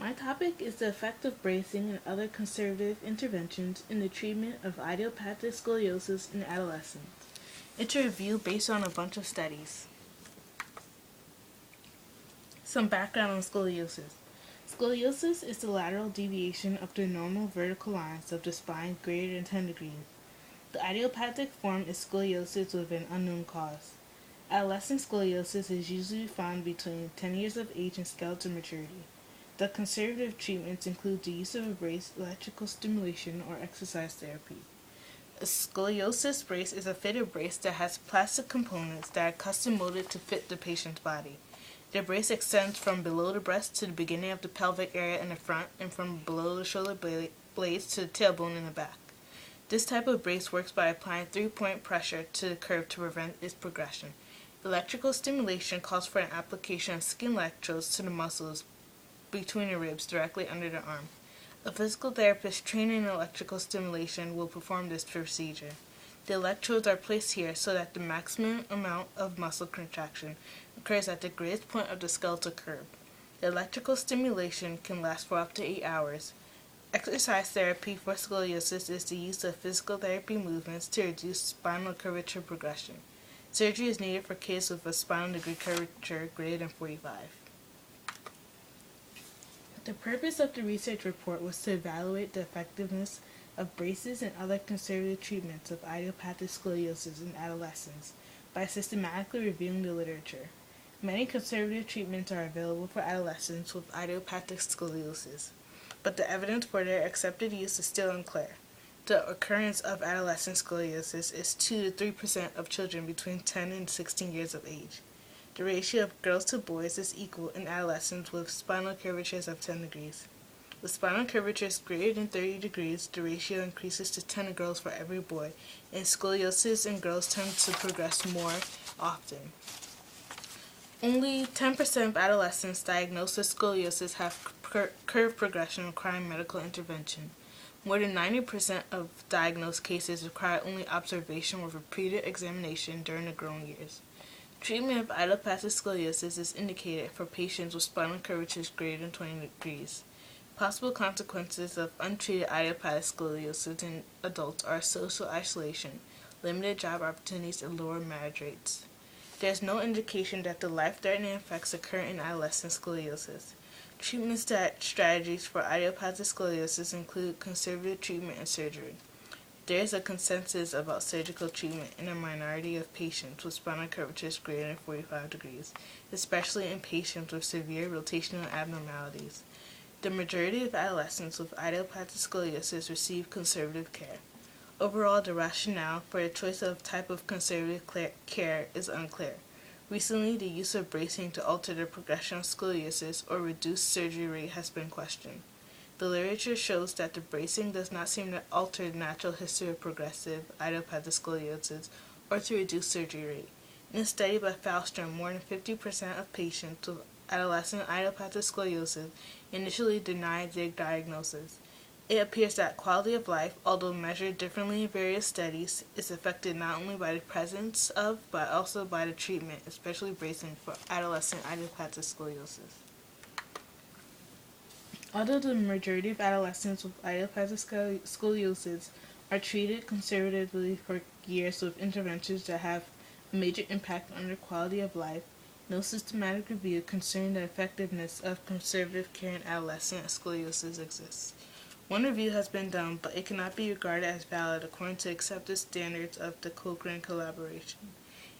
My topic is the effect of bracing and other conservative interventions in the treatment of idiopathic scoliosis in adolescents. It's a review based on a bunch of studies. Some background on scoliosis. Scoliosis is the lateral deviation of the normal vertical lines of the spine greater than 10 degrees. The idiopathic form is scoliosis with an unknown cause. Adolescent scoliosis is usually found between 10 years of age and skeletal maturity. The conservative treatments include the use of a brace, electrical stimulation, or exercise therapy. A scoliosis brace is a fitted brace that has plastic components that are custom molded to fit the patient's body. The brace extends from below the breast to the beginning of the pelvic area in the front and from below the shoulder blades to the tailbone in the back. This type of brace works by applying 3-point pressure to the curve to prevent its progression. Electrical stimulation calls for an application of skin electrodes to the muscles between the ribs directly under the arm. A physical therapist trained in electrical stimulation will perform this procedure. The electrodes are placed here so that the maximum amount of muscle contraction occurs at the greatest point of the skeletal curve. The electrical stimulation can last for up to 8 hours. Exercise therapy for scoliosis is the use of physical therapy movements to reduce spinal curvature progression. Surgery is needed for kids with a spinal degree curvature greater than 45. The purpose of the research report was to evaluate the effectiveness of braces and other conservative treatments of idiopathic scoliosis in adolescents by systematically reviewing the literature. Many conservative treatments are available for adolescents with idiopathic scoliosis, but the evidence for their accepted use is still unclear. The occurrence of adolescent scoliosis is 2 to 3% of children between 10 and 16 years of age. The ratio of girls to boys is equal in adolescents with spinal curvatures of 10 degrees. With spinal curvatures greater than 30 degrees, the ratio increases to 10 girls for every boy, and scoliosis in girls tend to progress more often. Only 10% of adolescents diagnosed with scoliosis have curve progression requiring medical intervention. More than 90% of diagnosed cases require only observation with repeated examination during the growing years. Treatment of idiopathic scoliosis is indicated for patients with spinal curvatures greater than 20 degrees. Possible consequences of untreated idiopathic scoliosis in adults are social isolation, limited job opportunities, and lower marriage rates. There is no indication that the life-threatening effects occur in adolescent scoliosis. Treatment strategies for idiopathic scoliosis include conservative treatment and surgery. There is a consensus about surgical treatment in a minority of patients with spinal curvatures greater than 45 degrees, especially in patients with severe rotational abnormalities. The majority of adolescents with idiopathic scoliosis receive conservative care. Overall, the rationale for the choice of type of conservative care is unclear. Recently, the use of bracing to alter the progression of scoliosis or reduce surgery rate has been questioned. The literature shows that the bracing does not seem to alter the natural history of progressive idiopathic scoliosis or to reduce surgery rate. In a study by Fahlstrom, more than 50% of patients with adolescent idiopathic scoliosis initially denied their diagnosis. It appears that quality of life, although measured differently in various studies, is affected not only by the presence of, but also by the treatment, especially bracing for adolescent idiopathic scoliosis. Although the majority of adolescents with idiopathic scoliosis are treated conservatively for years with interventions that have a major impact on their quality of life, no systematic review concerning the effectiveness of conservative care in adolescent scoliosis exists. One review has been done, but it cannot be regarded as valid according to accepted standards of the Cochrane collaboration.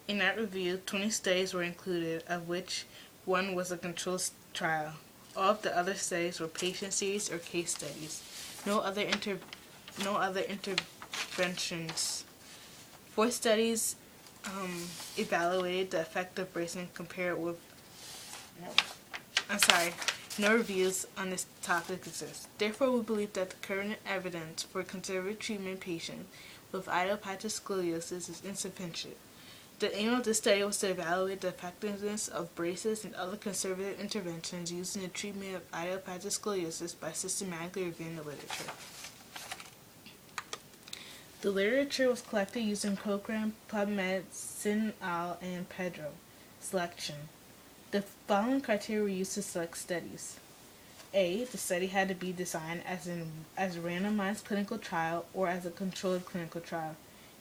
In that review, 20 studies were included, of which one was a controlled trial. All of the other studies were patient series or case studies. No other interventions. 4 studies evaluated the effect of bracing compared with. No reviews on this topic exist. Therefore, we believe that the current evidence for conservative treatment patients with idiopathic scoliosis is insufficient. The aim of this study was to evaluate the effectiveness of braces and other conservative interventions used in the treatment of idiopathic scoliosis by systematically reviewing the literature. The literature was collected using Cochrane, PubMed, Sin al, and Pedro. Selection. The following criteria were used to select studies. A. The study had to be designed as a randomized clinical trial or as a controlled clinical trial.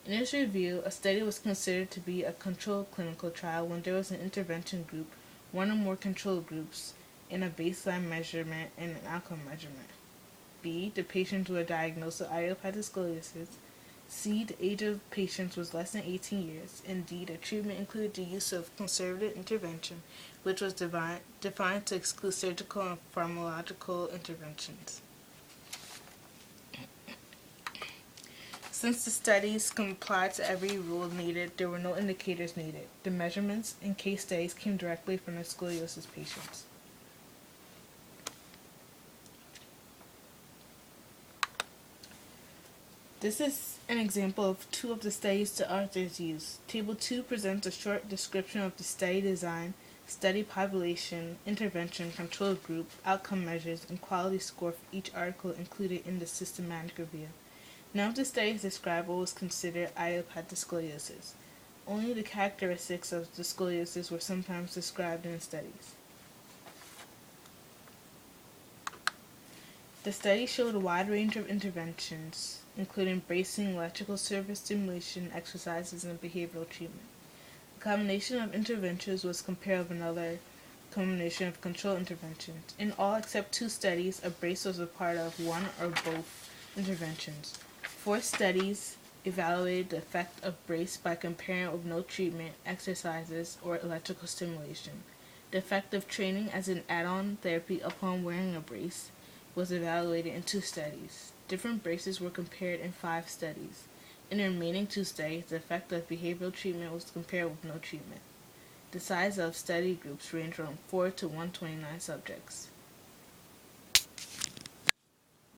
In its review, a study was considered to be a controlled clinical trial when there was an intervention group, one or more control groups, and a baseline measurement and an outcome measurement. B. The patients were diagnosed with idiopathic scoliosis. C. The age of patients was less than 18 years. And D. The treatment included the use of conservative intervention, which was defined to exclude surgical and pharmacological interventions. Since the studies complied to every rule needed, there were no indicators needed. The measurements and case studies came directly from the scoliosis patients. This is an example of two of the studies the authors used. Table 2 presents a short description of the study design, study population, intervention, control group, outcome measures, and quality score for each article included in the systematic review. None of the studies describe what was considered idiopathic scoliosis. Only the characteristics of the scoliosis were sometimes described in the studies. The study showed a wide range of interventions, including bracing, electrical surface stimulation, exercises, and behavioral treatment. The combination of interventions was compared with another combination of control interventions. In all except 2 studies, a brace was a part of one or both interventions. 4 studies evaluated the effect of brace by comparing it with no treatment, exercises, or electrical stimulation. The effect of training as an add-on therapy upon wearing a brace was evaluated in 2 studies. Different braces were compared in 5 studies. In the remaining 2 studies, the effect of behavioral treatment was compared with no treatment. The size of study groups ranged from 4 to 129 subjects.